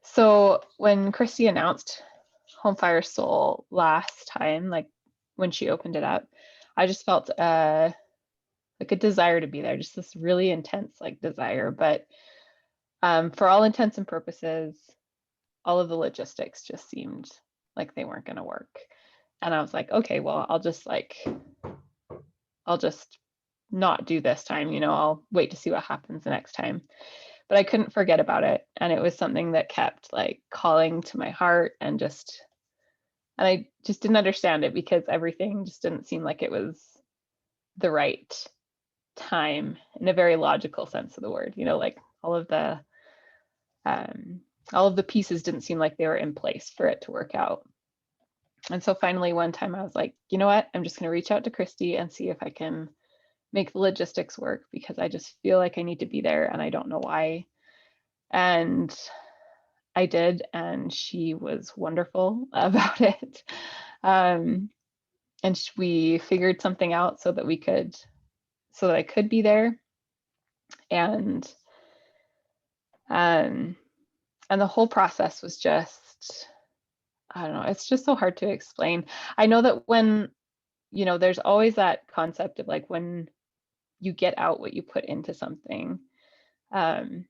So when Christy announced Home Fire Soul last time, like when she opened it up, I just felt like a desire to be there, just this really intense like desire. But for all intents and purposes, all of the logistics just seemed like they weren't going to work. And I was like, okay, well, I'll just not do this time, I'll wait to see what happens the next time. But I couldn't forget about it. And it was something that kept like calling to my heart and I just didn't understand it because everything just didn't seem like it was the right time in a very logical sense of the word. Like um, all of the pieces didn't seem like they were in place for it to work out. And so finally, one time I was like, you know what? I'm just going to reach out to Christy and see if I can make the logistics work because I just feel like I need to be there and I don't know why. And I did, and she was wonderful about it. Um, and we figured something out so that I could be there. And um, and the whole process was just, I don't know, it's just so hard to explain. I know that when, there's always that concept of like when you get out what you put into something. Um,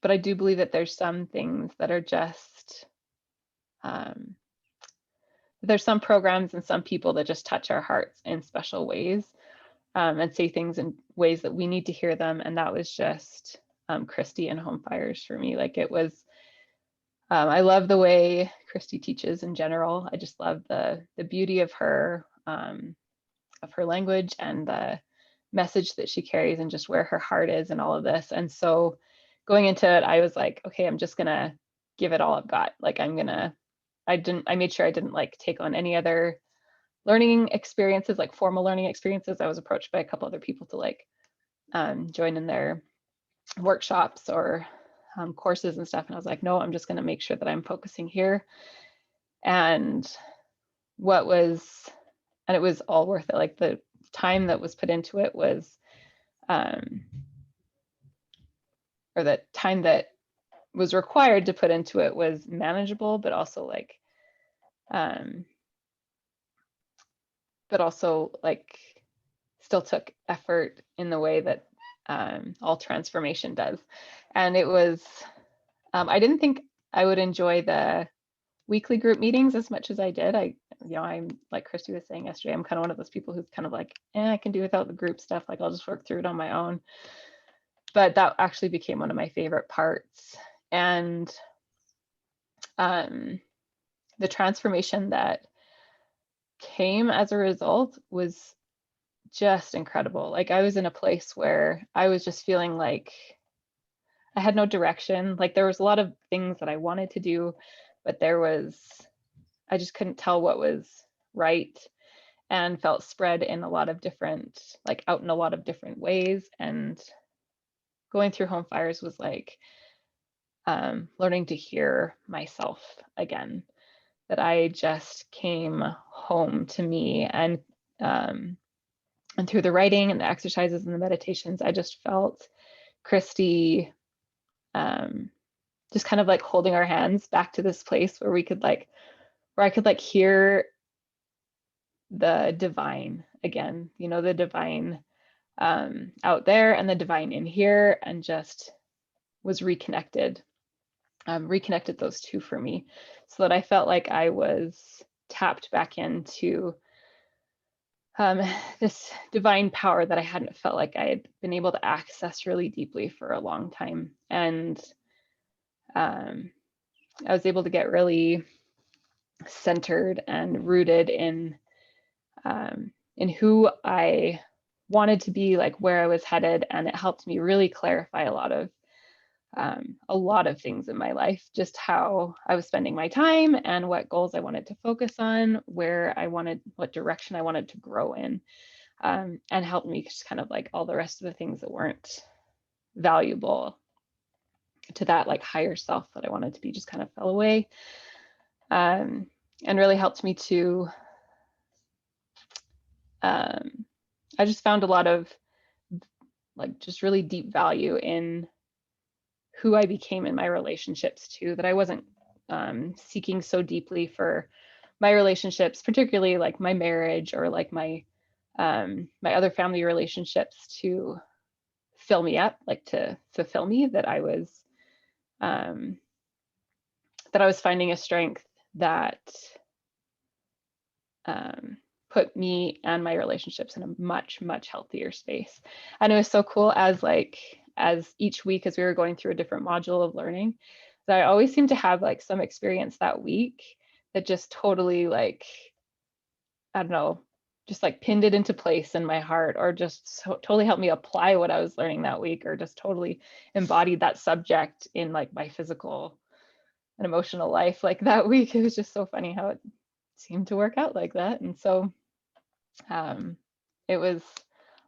but I do believe that there's some things that are just, um, there's some programs and some people that just touch our hearts in special ways, and say things in ways that we need to hear them. And that was just Christy and Home Fires for me. Like it was, I love the way Christy teaches in general. I just love the beauty of her language and the message that she carries and just where her heart is and all of this. And so going into it, I was like, okay, I'm just gonna give it all I've got. Like I made sure I didn't like take on any other learning experiences, like formal learning experiences. I was approached by a couple other people to like join in their workshops or courses and stuff. And I was like, no, I'm just going to make sure that I'm focusing here. And it was all worth it. Like the time that was put into it was, or the time that was required to put into it was manageable, but also like still took effort in the way that all transformation does. And it was, I didn't think I would enjoy the weekly group meetings as much as I did. I'm like Christy was saying yesterday, I'm kind of one of those people who's kind of like, I can do without the group stuff. Like I'll just work through it on my own. But that actually became one of my favorite parts. And the transformation that came as a result was just incredible. Like I was in a place where I was just feeling like I had no direction. Like there was a lot of things that I wanted to do, but I just couldn't tell what was right, and felt spread in a lot of different, like out in a lot of different ways. And going through Home Fires was like learning to hear myself again, that I just came home to me. And through the writing and the exercises and the meditations, I just felt Christy just kind of like holding our hands back to this place where I could like hear the divine again, the divine out there and the divine in here, and just was reconnected those two for me, so that I felt like I was tapped back into this divine power that I hadn't felt like I had been able to access really deeply for a long time. And I was able to get really centered and rooted in who I wanted to be, like where I was headed, and it helped me really clarify a lot of things in my life, just how I was spending my time and what goals I wanted to focus on, what direction I wanted to grow in, and helped me just kind of like all the rest of the things that weren't valuable to that like higher self that I wanted to be just kind of fell away, and really helped me to I just found a lot of like just really deep value in who I became in my relationships too, that I wasn't seeking so deeply for my relationships, particularly like my marriage or like my other family relationships, to fill me up, like to fulfill me, that I was finding a strength that put me and my relationships in a much, much healthier space. And it was so cool as each week, as we were going through a different module of learning, that I always seemed to have like some experience that week that just totally like, I don't know, just like pinned it into place in my heart, or just totally helped me apply what I was learning that week, or just totally embodied that subject in like my physical and emotional life like that week. It was just so funny how it seemed to work out like that. And so it was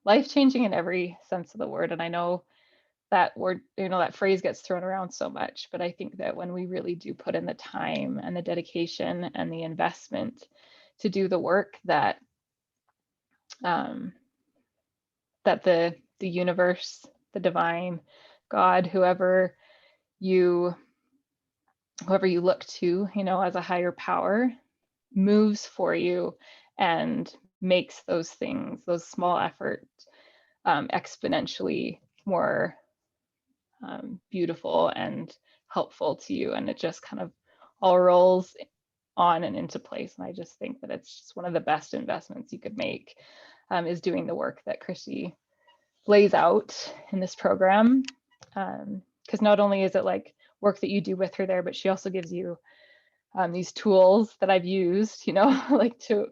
life-changing in every sense of the word. And I know that word, that phrase gets thrown around so much, but I think that when we really do put in the time and the dedication and the investment to do the work, that that the universe, the divine, God, whoever you look to, as a higher power, moves for you and makes those things, those small efforts, exponentially more beautiful and helpful to you. And it just kind of all rolls on and into place. And I just think that it's just one of the best investments you could make, is doing the work that Christy lays out in this program. Because not only is it like work that you do with her there, but she also gives you these tools that I've used, like to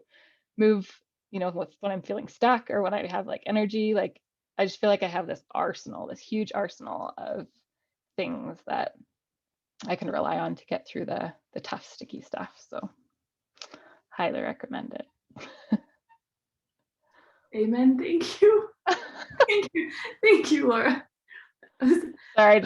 move, when I'm feeling stuck or when I have like energy, like I just feel like I have this huge arsenal of things that I can rely on to get through the tough, sticky stuff. So highly recommend it. Amen. Thank you. Thank you. Thank you, Laura. Sorry,